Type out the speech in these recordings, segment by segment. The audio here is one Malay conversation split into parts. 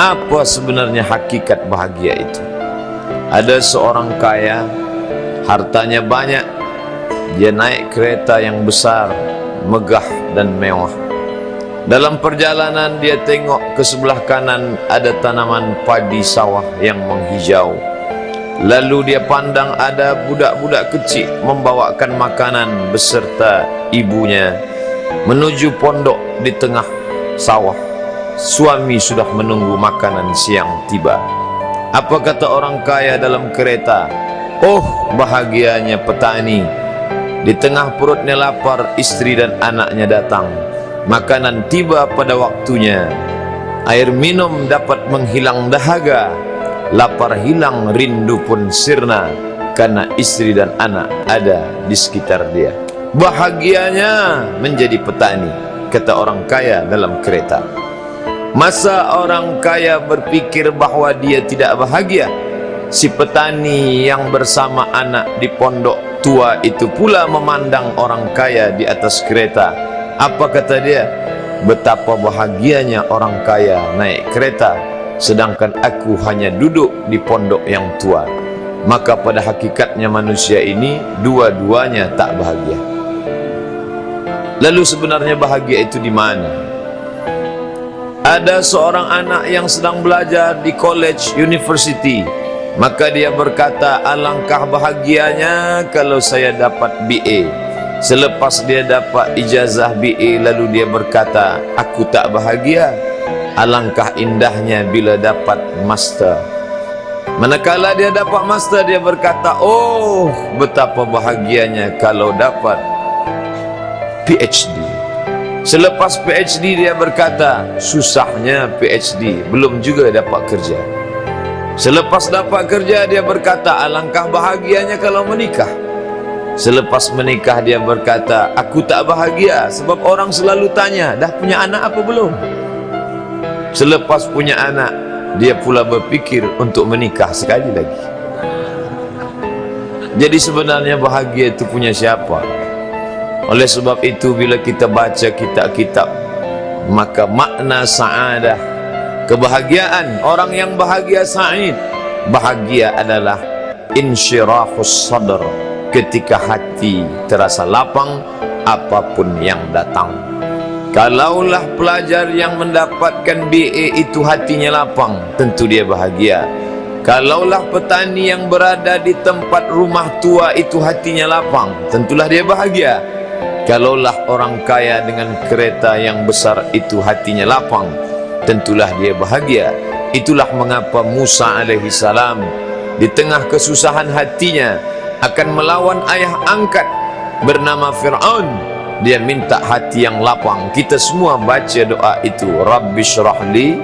Apa sebenarnya hakikat bahagia itu? Ada seorang kaya, hartanya banyak, dia naik kereta yang besar, megah dan mewah. Dalam perjalanan dia tengok ke sebelah kanan ada tanaman padi sawah yang menghijau. Lalu dia pandang ada budak-budak kecil membawakan makanan beserta ibunya menuju pondok di tengah sawah. Suami sudah menunggu makanan siang tiba. Apa kata orang kaya dalam kereta? Oh, bahagianya petani. Di tengah perutnya lapar, istri dan anaknya datang. Makanan tiba pada waktunya. Air minum dapat menghilang dahaga. Lapar hilang, rindu pun sirna, karena istri dan anak ada di sekitar dia. Bahagianya menjadi petani, kata orang kaya dalam kereta. Masa orang kaya berpikir bahwa dia tidak bahagia? Si petani yang bersama anak di pondok tua itu pula memandang orang kaya di atas kereta. Apa kata dia? Betapa bahagianya orang kaya naik kereta, sedangkan aku hanya duduk di pondok yang tua. Maka pada hakikatnya manusia ini dua-duanya tak bahagia. Lalu sebenarnya bahagia itu di mana? Ada seorang anak yang sedang belajar di college university. Maka dia berkata, alangkah bahagianya kalau saya dapat BA. Selepas dia dapat ijazah BA, lalu dia berkata, aku tak bahagia. Alangkah indahnya bila dapat master. Manakala dia dapat master, dia berkata, oh, betapa bahagianya kalau dapat PhD. Selepas PhD dia berkata, susahnya PhD, belum juga dapat kerja. Selepas dapat kerja dia berkata, alangkah bahagianya kalau menikah. Selepas menikah dia berkata, aku tak bahagia sebab orang selalu tanya, dah punya anak apa belum? Selepas punya anak, dia pula berpikir untuk menikah sekali lagi. Jadi sebenarnya bahagia itu punya siapa? Oleh sebab itu bila kita baca kitab-kitab, maka makna sa'adah, kebahagiaan, orang yang bahagia sa'id, bahagia adalah insyirahus sadr, ketika hati terasa lapang apapun yang datang. Kalaulah pelajar yang mendapatkan BA itu hatinya lapang, tentu dia bahagia. Kalaulah petani yang berada di tempat rumah tua itu hatinya lapang, tentulah dia bahagia. Kalaulah orang kaya dengan kereta yang besar itu hatinya lapang, tentulah dia bahagia. Itulah mengapa Musa alaihi salam di tengah kesusahan hatinya akan melawan ayah angkat bernama Fir'aun. Dia minta hati yang lapang. Kita semua baca doa itu, Rabbi syrahli,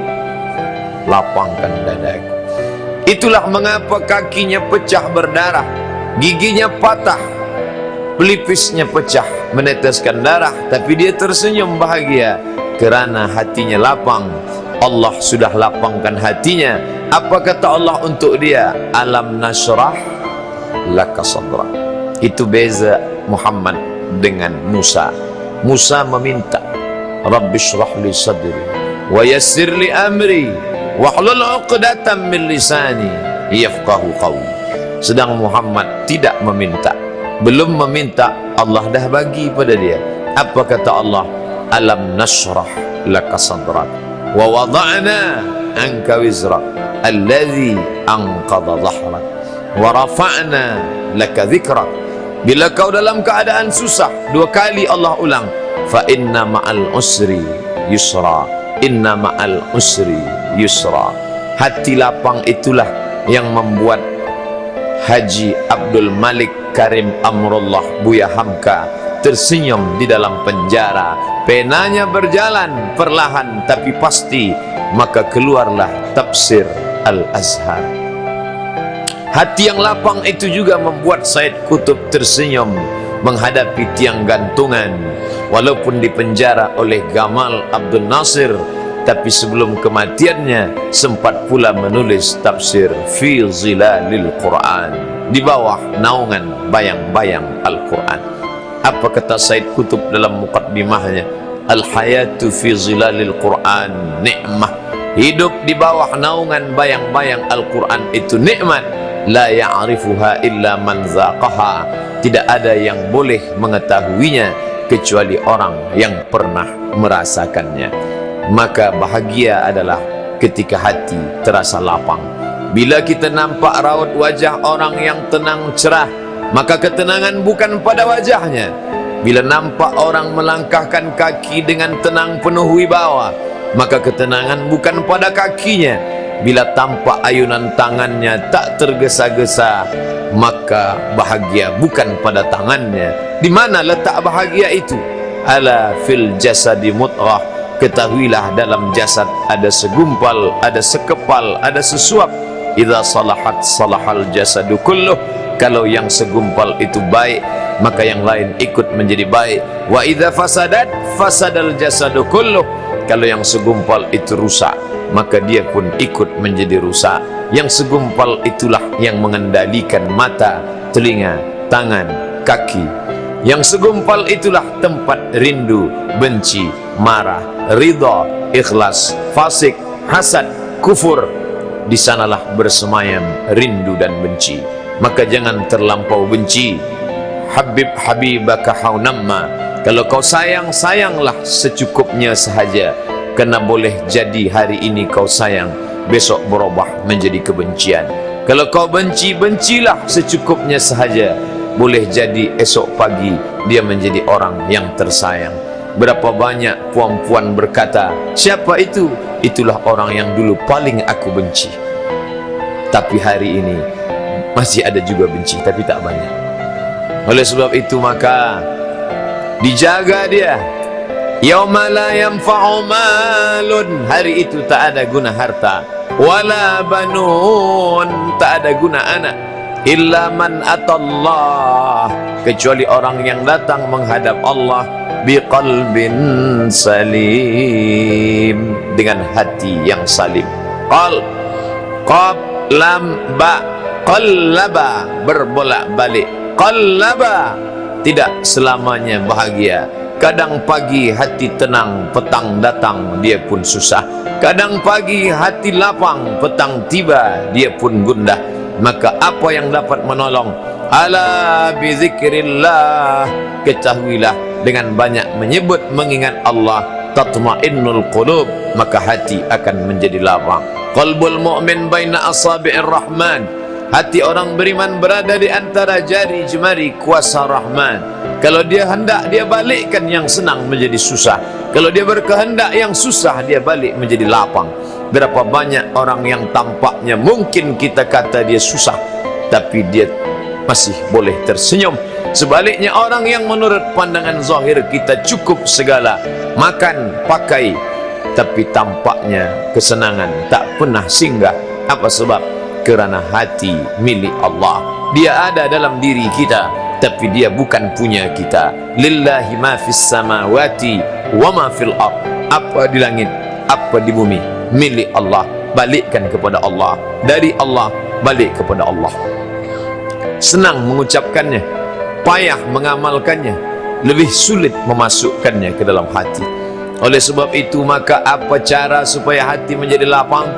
lapangkan dadaku. Itulah mengapa kakinya pecah berdarah, giginya patah, pelipisnya pecah meneteskan darah, tapi dia tersenyum bahagia kerana hatinya lapang. Allah sudah lapangkan hatinya. Apa kata Allah untuk dia? Alam nashrah laka sadrak. Itu beza Muhammad dengan Musa. Musa meminta, Rabbi shrah li sadri wa yassir li amri wahlul 'uqdatam min lisani yafqahu qawli. Sedang Muhammad tidak meminta. Belum meminta, Allah dah bagi pada dia. Apa kata Allah? Alam nashrah laka sadrak wa wada'na anka wizrak alladhi anqadha dhahrak wa rafa'na laka dhikrak. Bila kau dalam keadaan susah, dua kali Allah ulang, fa inna ma'al usri yusra, inna ma'al usri yusra. Hati lapang itulah yang membuat Haji Abdul Malik Karim Amrullah Buya Hamka tersenyum di dalam penjara. Penanya berjalan perlahan tapi pasti, maka keluarlah tafsir Al-Azhar. Hati yang lapang itu juga membuat Said Qutb tersenyum menghadapi tiang gantungan, walaupun dipenjara oleh Gamal Abdul Nasir, tapi sebelum kematiannya sempat pula menulis tafsir Fi Zilalil Quran, di bawah naungan bayang-bayang Al-Quran. Apa kata Said Qutb dalam muqaddimahnya? Al-hayatu fi zilalil Quran ni'mah hidup di bawah naungan bayang-bayang Al-Quran itu nikmat. La ya'rifuha illa man zaqaha. Tidak ada yang boleh mengetahuinya kecuali orang yang pernah merasakannya. Maka bahagia adalah ketika hati terasa lapang. Bila kita nampak raut wajah orang yang tenang cerah, maka ketenangan bukan pada wajahnya. Bila nampak orang melangkahkan kaki dengan tenang penuh wibawa, maka ketenangan bukan pada kakinya. Bila tampak ayunan tangannya tak tergesa-gesa, maka bahagia bukan pada tangannya. Di mana letak bahagia itu? Ala fil jasadi mudghah. Ketahuilah dalam jasad ada segumpal, ada sekepal, ada sesuap. Idza salahat salahal jasadu kulluh. Kalau yang segumpal itu baik, maka yang lain ikut menjadi baik. Wa idza fasadat fasadal jasadu kulluh. Kalau yang segumpal itu rusak, maka dia pun ikut menjadi rusak. Yang segumpal itulah yang mengendalikan mata, telinga, tangan, kaki. Yang segumpal itulah tempat rindu, benci, marah, ridha, ikhlas, fasik, hasad, kufur. Di sanalah bersemayam rindu dan benci. Maka jangan terlampau benci. Habib habibaka haunamma. Kalau kau sayang, sayanglah secukupnya sahaja. Karena boleh jadi hari ini kau sayang, besok berubah menjadi kebencian. Kalau kau benci, bencilah secukupnya sahaja. Boleh jadi esok pagi dia menjadi orang yang tersayang. Berapa banyak puan-puan berkata, siapa itu? Itulah orang yang dulu paling aku benci. Tapi hari ini masih ada juga benci, tapi tak banyak. Oleh sebab itu maka dijaga dia. Yauma la yanfa'u malun. Hari itu tak ada guna harta, wala banun, tak ada guna anak, illa man atallah, kecuali orang yang datang menghadap Allah biqalbin salim, dengan hati yang salim. Qal, qab, lam, ba, qallaba, berbolak-balik. Qallaba, tidak selamanya bahagia. Kadang pagi hati tenang, petang datang dia pun susah. Kadang pagi hati lapang, petang tiba dia pun gundah. Maka apa yang dapat menolong? Ala bizikrillah, ketahuilah dengan banyak menyebut mengingat Allah, tatma'innul qulub, maka hati akan menjadi lapang. Qalbul mu'min baina asabi'ir rahman, hati orang beriman berada di antara jari jemari kuasa Rahman. Kalau dia hendak, dia balikkan yang senang menjadi susah. Kalau dia berkehendak, yang susah dia balik menjadi lapang. Berapa banyak orang yang tampaknya mungkin kita kata dia susah, tapi dia masih boleh tersenyum. Sebaliknya orang yang menurut pandangan zahir kita cukup segala, makan, pakai, tapi tampaknya kesenangan tak pernah singgah. Apa sebab? Kerana hati milik Allah. Dia ada dalam diri kita, tapi dia bukan punya kita. Lillahi ma fis samawati wa ma fil ard. Apa di langit, apa di bumi, milik Allah. Balikkan kepada Allah. Dari Allah, balik kepada Allah. Senang mengucapkannya, payah mengamalkannya, lebih sulit memasukkannya ke dalam hati. Oleh sebab itu maka apa cara supaya hati menjadi lapang?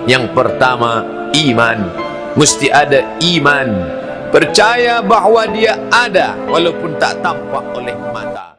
Yang pertama, iman. Mesti ada iman. Percaya bahawa dia ada walaupun tak tampak oleh mata.